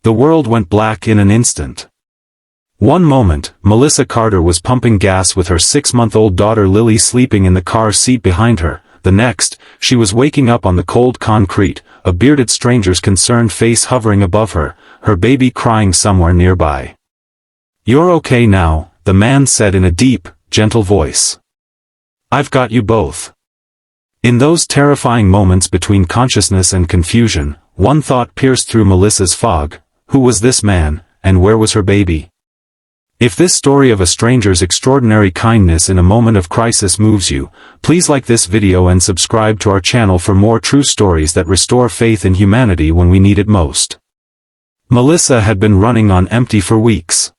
The world went black in an instant. One moment, Melissa Carter was pumping gas with her 6-month-old daughter Lily sleeping in the car seat behind her. The next, she was waking up on the cold concrete, a bearded stranger's concerned face hovering above her, her baby crying somewhere nearby. "You're okay now," the man said in a deep, gentle voice. "I've got you both." In those terrifying moments between consciousness and confusion, one thought pierced through Melissa's fog: who was this man, and where was her baby? If this story of a stranger's extraordinary kindness in a moment of crisis moves you, please like this video and subscribe to our channel for more true stories that restore faith in humanity when we need it most. Melissa had been running on empty for weeks.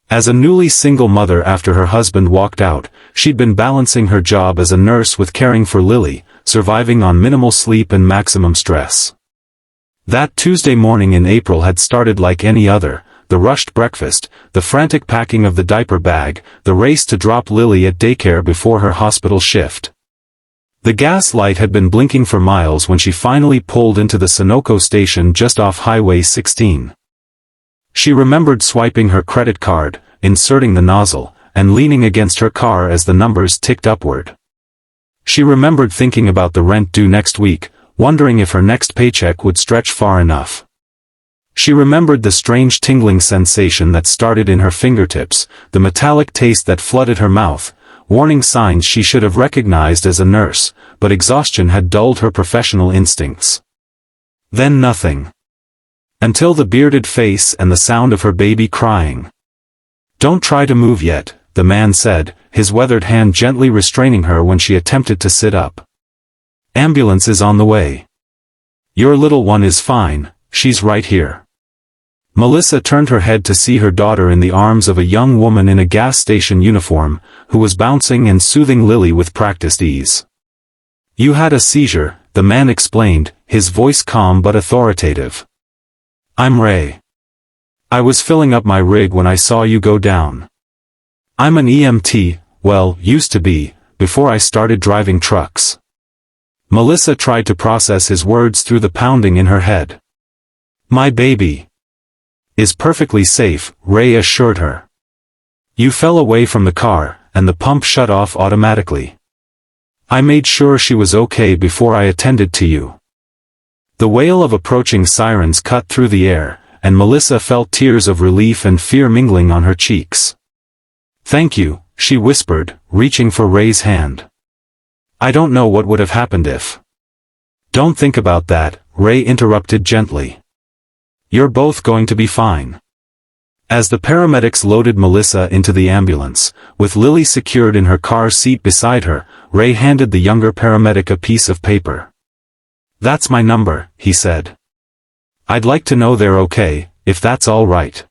As a newly single mother after her husband walked out, she'd been balancing her job as a nurse with caring for Lily, surviving on minimal sleep and maximum stress. That Tuesday morning in April had started like any other: the rushed breakfast, the frantic packing of the diaper bag, the race to drop Lily at daycare before her hospital shift. The gas light had been blinking for miles when she finally pulled into the Sunoco station just off Highway 16. She remembered swiping her credit card, inserting the nozzle, and leaning against her car as the numbers ticked upward. She remembered thinking about the rent due next week, wondering if her next paycheck would stretch far enough. She remembered the strange tingling sensation that started in her fingertips, the metallic taste that flooded her mouth, warning signs she should have recognized as a nurse, but exhaustion had dulled her professional instincts. Then nothing. Until the bearded face and the sound of her baby crying. "Don't try to move yet," the man said, his weathered hand gently restraining her when she attempted to sit up. "Ambulance is on the way. Your little one is fine, she's right here." Melissa turned her head to see her daughter in the arms of a young woman in a gas station uniform, who was bouncing and soothing Lily with practiced ease. "You had a seizure," the man explained, his voice calm but authoritative. "I'm Ray. I was filling up my rig when I saw you go down. I'm an EMT, well, used to be, before I started driving trucks." Melissa tried to process his words through the pounding in her head. "My baby is perfectly safe," Ray assured her. "You fell away from the car, and the pump shut off automatically. I made sure she was okay before I attended to you." The wail of approaching sirens cut through the air, and Melissa felt tears of relief and fear mingling on her cheeks. "Thank you," she whispered, reaching for Ray's hand. "I don't know what would have happened if—" "Don't think about that," Ray interrupted gently. "You're both going to be fine." As the paramedics loaded Melissa into the ambulance, with Lily secured in her car seat beside her, Ray handed the younger paramedic a piece of paper. "That's my number," he said. "I'd like to know they're okay, if that's all right."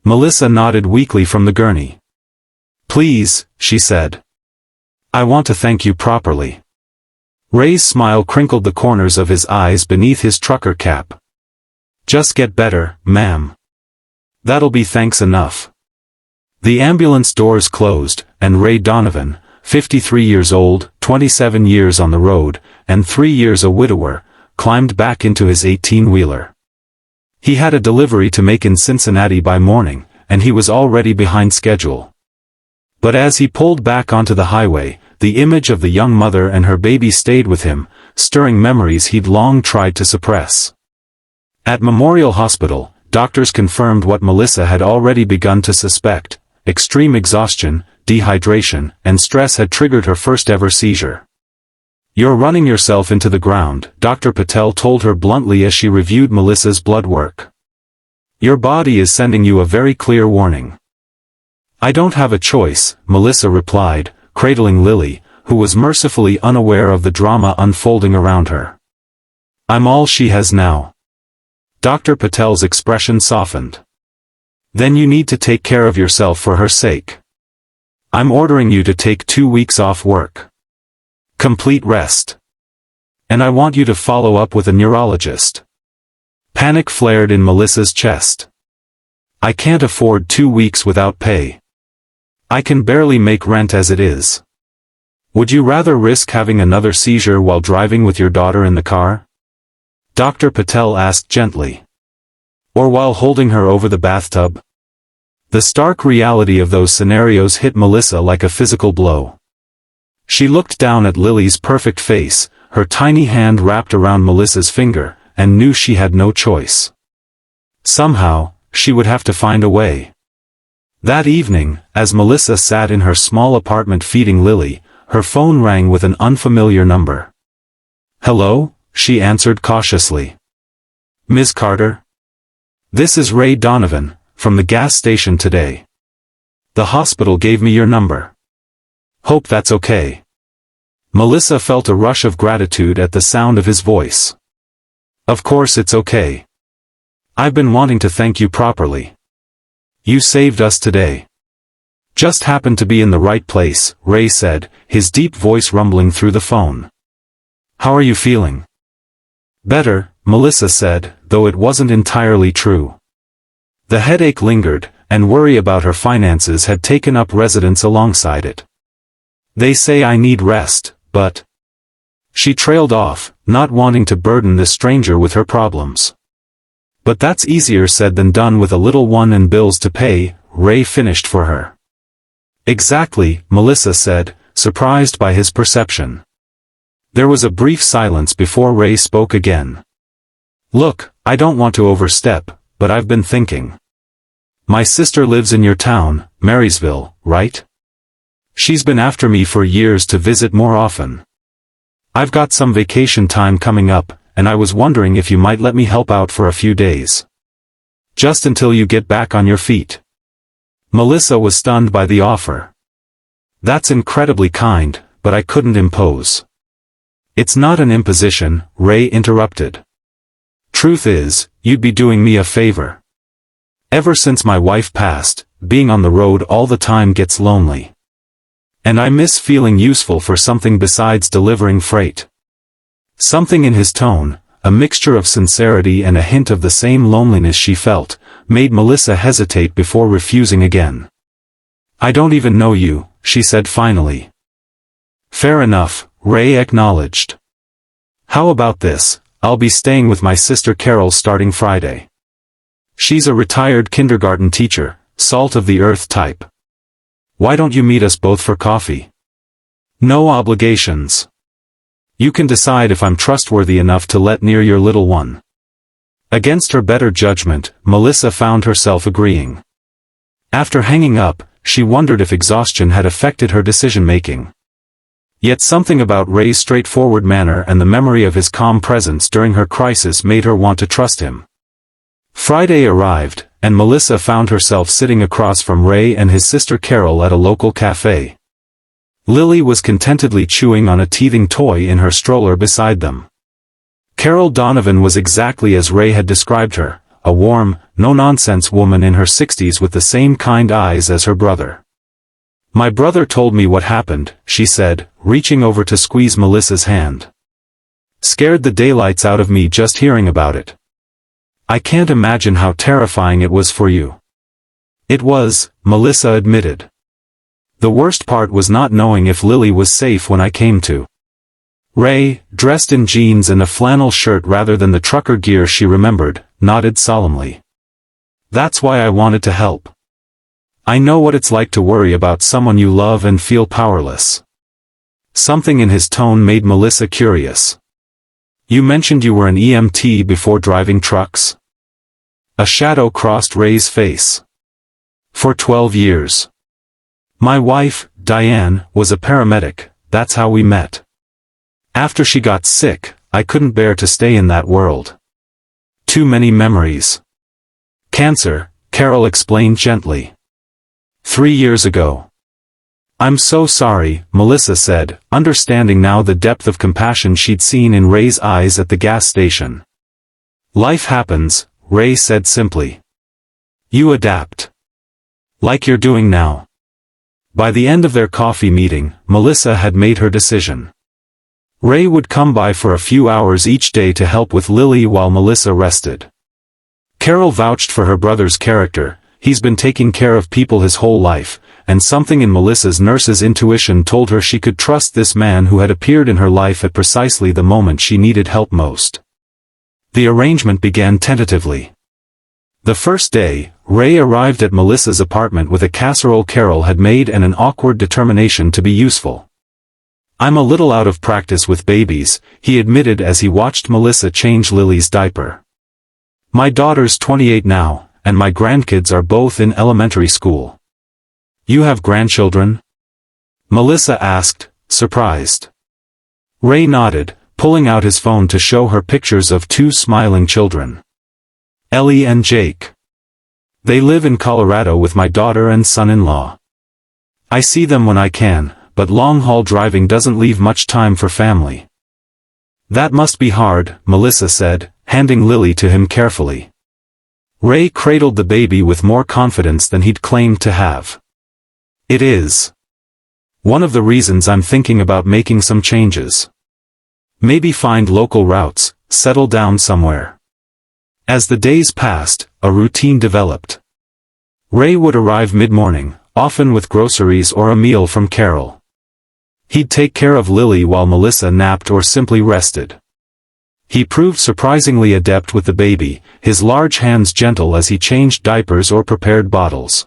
Melissa nodded weakly from the gurney. "Please," she said. "I want to thank you properly." Ray's smile crinkled the corners of his eyes beneath his trucker cap. "Just get better, ma'am. That'll be thanks enough." The ambulance doors closed, and Ray Donovan, 53 years old, 27 years on the road, and 3 years a widower, climbed back into his 18-wheeler. He had a delivery to make in Cincinnati by morning, and he was already behind schedule. But as he pulled back onto the highway, the image of the young mother and her baby stayed with him, stirring memories he'd long tried to suppress. At Memorial Hospital, doctors confirmed what Melissa had already begun to suspect: extreme exhaustion, dehydration, and stress had triggered her first-ever seizure. "You're running yourself into the ground," Dr. Patel told her bluntly as she reviewed Melissa's blood work. "Your body is sending you a very clear warning." "I don't have a choice," Melissa replied, cradling Lily, who was mercifully unaware of the drama unfolding around her. "I'm all she has now." Dr. Patel's expression softened. "Then you need to take care of yourself for her sake. I'm ordering you to take 2 weeks off work. Complete rest. And I want you to follow up with a neurologist." Panic flared in Melissa's chest. "I can't afford 2 weeks without pay. I can barely make rent as it is. Would you rather risk having another seizure while driving with your daughter in the car?" Dr. Patel asked gently. Or while holding her over the bathtub? The stark reality of those scenarios hit Melissa like a physical blow. She looked down at Lily's perfect face, her tiny hand wrapped around Melissa's finger, and knew she had no choice. Somehow, she would have to find a way. That evening, as Melissa sat in her small apartment feeding Lily, her phone rang with an unfamiliar number. "Hello?" she answered cautiously. "Ms. Carter? This is Ray Donovan, from the gas station today. The hospital gave me your number. Hope that's okay." Melissa felt a rush of gratitude at the sound of his voice. "Of course it's okay. I've been wanting to thank you properly. You saved us today." "Just happened to be in the right place," Ray said, his deep voice rumbling through the phone. "How are you feeling?" "Better," Melissa said, though it wasn't entirely true. The headache lingered, and worry about her finances had taken up residence alongside it. "They say I need rest, but..." She trailed off, not wanting to burden this stranger with her problems. "But that's easier said than done with a little one and bills to pay," Ray finished for her. "Exactly," Melissa said, surprised by his perception. There was a brief silence before Ray spoke again. "Look, I don't want to overstep, but I've been thinking. My sister lives in your town, Marysville, right? She's been after me for years to visit more often. I've got some vacation time coming up, and I was wondering if you might let me help out for a few days. Just until you get back on your feet." Melissa was stunned by the offer. "That's incredibly kind, but I couldn't impose." "It's not an imposition," Ray interrupted. "Truth is, you'd be doing me a favor. Ever since my wife passed, being on the road all the time gets lonely. And I miss feeling useful for something besides delivering freight." Something in his tone, a mixture of sincerity and a hint of the same loneliness she felt, made Melissa hesitate before refusing again. "I don't even know you," she said finally. "Fair enough," Ray acknowledged. "How about this? I'll be staying with my sister Carol starting Friday. She's a retired kindergarten teacher, salt of the earth type. Why don't you meet us both for coffee? No obligations. You can decide if I'm trustworthy enough to let near your little one." Against her better judgment, Melissa found herself agreeing. After hanging up, she wondered if exhaustion had affected her decision-making. Yet something about Ray's straightforward manner and the memory of his calm presence during her crisis made her want to trust him. Friday arrived, and Melissa found herself sitting across from Ray and his sister Carol at a local cafe. Lily was contentedly chewing on a teething toy in her stroller beside them. Carol Donovan was exactly as Ray had described her, a warm, no-nonsense woman in her 60s with the same kind eyes as her brother. "My brother told me what happened," she said, reaching over to squeeze Melissa's hand. "Scared the daylights out of me just hearing about it. I can't imagine how terrifying it was for you." "It was," Melissa admitted. "The worst part was not knowing if Lily was safe when I came to." Ray, dressed in jeans and a flannel shirt rather than the trucker gear she remembered, nodded solemnly. "That's why I wanted to help. I know what it's like to worry about someone you love and feel powerless." Something in his tone made Melissa curious. "You mentioned you were an EMT before driving trucks?" A shadow crossed Ray's face. "For 12 years. My wife, Diane, was a paramedic, that's how we met. After she got sick, I couldn't bear to stay in that world. Too many memories. Cancer," Carol explained gently. 3 years ago." "I'm so sorry," Melissa said, understanding now the depth of compassion she'd seen in Ray's eyes at the gas station. "Life happens," Ray said simply. "You adapt. Like you're doing now." By the end of their coffee meeting, Melissa had made her decision. Ray would come by for a few hours each day to help with Lily while Melissa rested. Carol vouched for her brother's character. He's been taking care of people his whole life, and something in Melissa's nurse's intuition told her she could trust this man who had appeared in her life at precisely the moment she needed help most. The arrangement began tentatively. The first day, Ray arrived at Melissa's apartment with a casserole Carol had made and an awkward determination to be useful. "I'm a little out of practice with babies," he admitted as he watched Melissa change Lily's diaper. "My daughter's 28 now, and my grandkids are both in elementary school." "You have grandchildren?" Melissa asked, surprised. Ray nodded, pulling out his phone to show her pictures of two smiling children. "Ellie and Jake. They live in Colorado with my daughter and son-in-law. I see them when I can, but long-haul driving doesn't leave much time for family." "That must be hard," Melissa said, handing Lily to him carefully. Ray cradled the baby with more confidence than he'd claimed to have. "It is one of the reasons I'm thinking about making some changes. Maybe find local routes, settle down somewhere." As the days passed, a routine developed. Ray would arrive mid-morning, often with groceries or a meal from Carol. He'd take care of Lily while Melissa napped or simply rested. He proved surprisingly adept with the baby, his large hands gentle as he changed diapers or prepared bottles.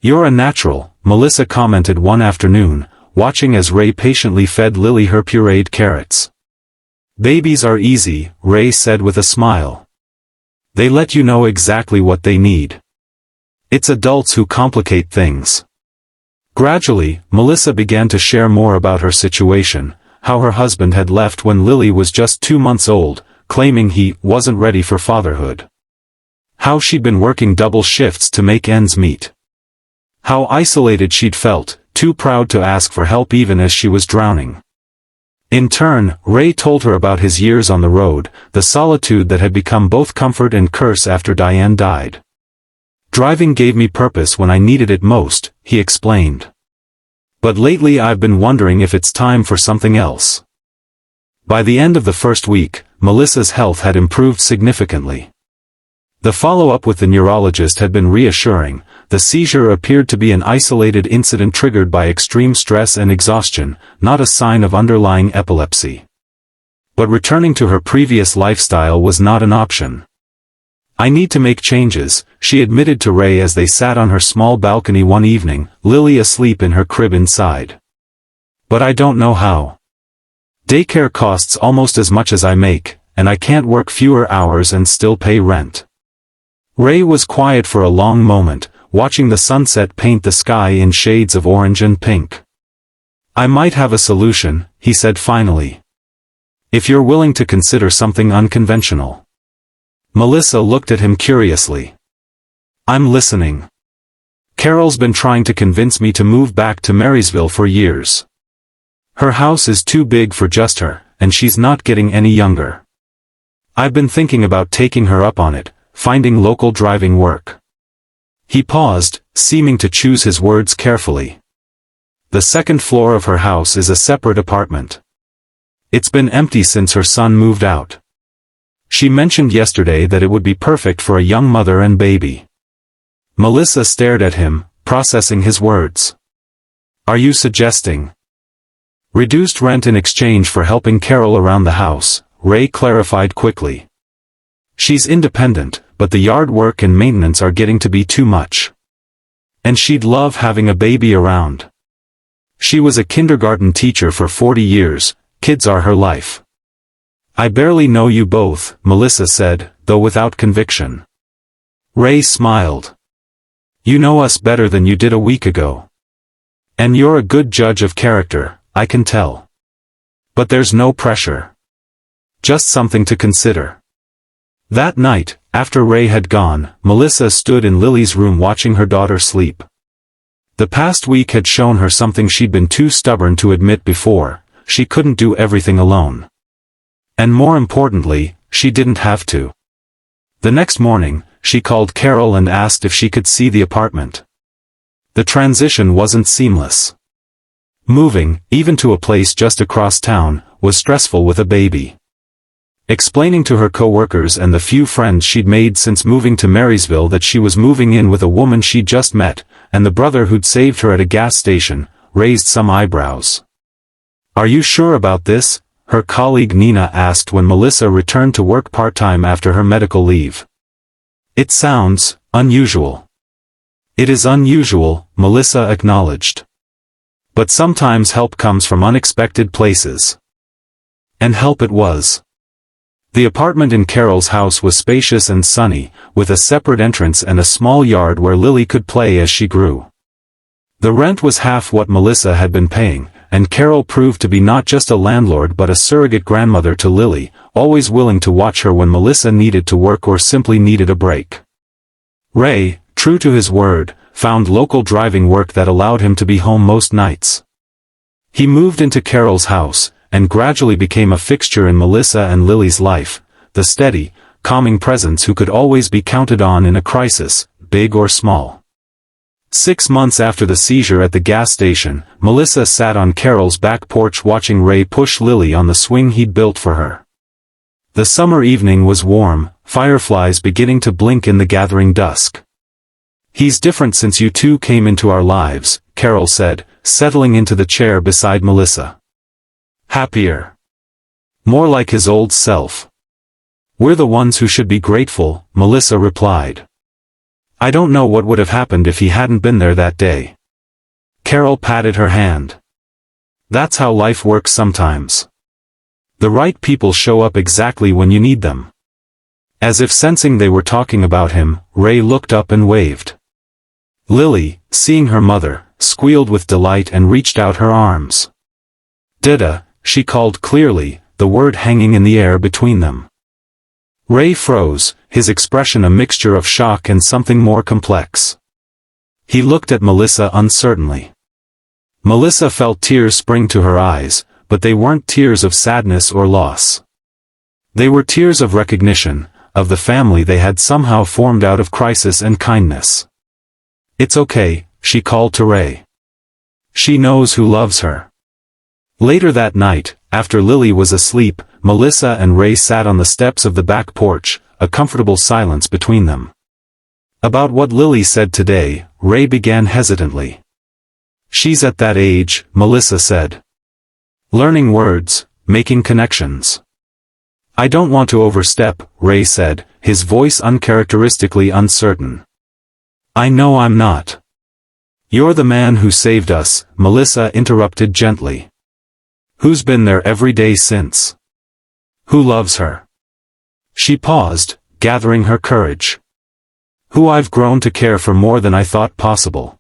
"You're a natural," Melissa commented one afternoon, watching as Ray patiently fed Lily her pureed carrots. "Babies are easy," Ray said with a smile. "They let you know exactly what they need. It's adults who complicate things." Gradually, Melissa began to share more about her situation, how her husband had left when Lily was just 2 months old, claiming he wasn't ready for fatherhood. How she'd been working double shifts to make ends meet. How isolated she'd felt, too proud to ask for help even as she was drowning. In turn, Ray told her about his years on the road, the solitude that had become both comfort and curse after Diane died. "Driving gave me purpose when I needed it most," he explained. "But lately I've been wondering if it's time for something else." By the end of the first week, Melissa's health had improved significantly. The follow-up with the neurologist had been reassuring. The seizure appeared to be an isolated incident triggered by extreme stress and exhaustion, not a sign of underlying epilepsy. But returning to her previous lifestyle was not an option. "I need to make changes," she admitted to Ray as they sat on her small balcony one evening, Lily asleep in her crib inside. "But I don't know how. Daycare costs almost as much as I make, and I can't work fewer hours and still pay rent." Ray was quiet for a long moment, watching the sunset paint the sky in shades of orange and pink. "I might have a solution," he said finally. "If you're willing to consider something unconventional." Melissa looked at him curiously. "I'm listening. Carol's been trying to convince me to move back to Marysville for years. Her house is too big for just her, and she's not getting any younger. I've been thinking about taking her up on it, finding local driving work." He paused, seeming to choose his words carefully. "The second floor of her house is a separate apartment. It's been empty since her son moved out. She mentioned yesterday that it would be perfect for a young mother and baby." Melissa stared at him, processing his words. "Are you suggesting reduced rent in exchange for helping Carol around the house?" Ray clarified quickly. "She's independent, but the yard work and maintenance are getting to be too much. And she'd love having a baby around. She was a kindergarten teacher for 40 years, kids are her life." "I barely know you both," Melissa said, though without conviction. Ray smiled. "You know us better than you did a week ago. And you're a good judge of character, I can tell. But there's no pressure. Just something to consider." That night, after Ray had gone, Melissa stood in Lily's room watching her daughter sleep. The past week had shown her something she'd been too stubborn to admit before: she couldn't do everything alone. And more importantly, she didn't have to. The next morning, she called Carol and asked if she could see the apartment. The transition wasn't seamless. Moving, even to a place just across town, was stressful with a baby. Explaining to her coworkers and the few friends she'd made since moving to Marysville that she was moving in with a woman she'd just met, and the brother who'd saved her at a gas station, raised some eyebrows. "Are you sure about this?" her colleague Nina asked when Melissa returned to work part-time after her medical leave. It sounds unusual. It is unusual, Melissa acknowledged. But sometimes help comes from unexpected places. And help it was. The apartment in Carol's house was spacious and sunny, with a separate entrance and a small yard where Lily could play as she grew. The rent was half what Melissa had been paying, and Carol proved to be not just a landlord but a surrogate grandmother to Lily, always willing to watch her when Melissa needed to work or simply needed a break. Ray, true to his word, found local driving work that allowed him to be home most nights. He moved into Carol's house, and gradually became a fixture in Melissa and Lily's life, the steady, calming presence who could always be counted on in a crisis, big or small. 6 months after the seizure at the gas station, Melissa sat on Carol's back porch watching Ray push Lily on the swing he'd built for her. The summer evening was warm, fireflies beginning to blink in the gathering dusk. "He's different since you two came into our lives," Carol said, settling into the chair beside Melissa. "Happier. More like his old self." "We're the ones who should be grateful," Melissa replied. "I don't know what would have happened if he hadn't been there that day." Carol patted her hand. "That's how life works sometimes. The right people show up exactly when you need them." As if sensing they were talking about him, Ray looked up and waved. Lily, seeing her mother, squealed with delight and reached out her arms. "Dada," she called clearly, the word hanging in the air between them. Ray froze, his expression a mixture of shock and something more complex. He looked at Melissa uncertainly. Melissa felt tears spring to her eyes, but they weren't tears of sadness or loss. They were tears of recognition, of the family they had somehow formed out of crisis and kindness. "It's okay," she called to Ray. "She knows who loves her." Later that night, after Lily was asleep, Melissa and Ray sat on the steps of the back porch, a comfortable silence between them. About what Lily said today, Ray began hesitantly. "She's at that age," Melissa said. "Learning words, making connections." "I don't want to overstep," Ray said, his voice uncharacteristically uncertain. "I know I'm not." "You're the man who saved us," Melissa interrupted gently. "Who's been there every day since? Who loves her?" She paused, gathering her courage. "Who I've grown to care for more than I thought possible."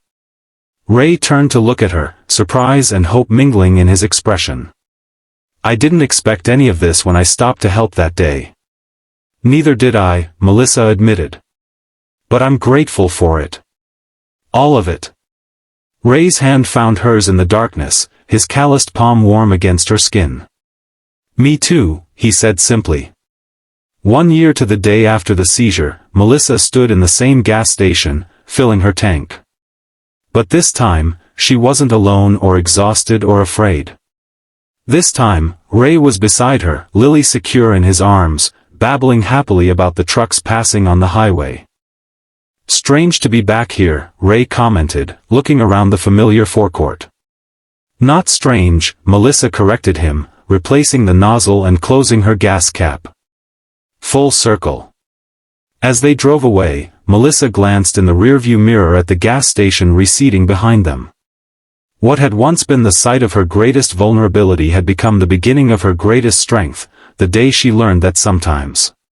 Ray turned to look at her, surprise and hope mingling in his expression. "I didn't expect any of this when I stopped to help that day." "Neither did I," Melissa admitted. "But I'm grateful for it. All of it." Ray's hand found hers in the darkness, his calloused palm warm against her skin. "Me too," he said simply. 1 year to the day after the seizure, Melissa stood in the same gas station, filling her tank. But this time, she wasn't alone or exhausted or afraid. This time, Ray was beside her, Lily secure in his arms, babbling happily about the trucks passing on the highway. "Strange to be back here," Ray commented, looking around the familiar forecourt. "Not strange," Melissa corrected him, replacing the nozzle and closing her gas cap. "Full circle." As they drove away, Melissa glanced in the rearview mirror at the gas station receding behind them. What had once been the site of her greatest vulnerability had become the beginning of her greatest strength, the day she learned that sometimes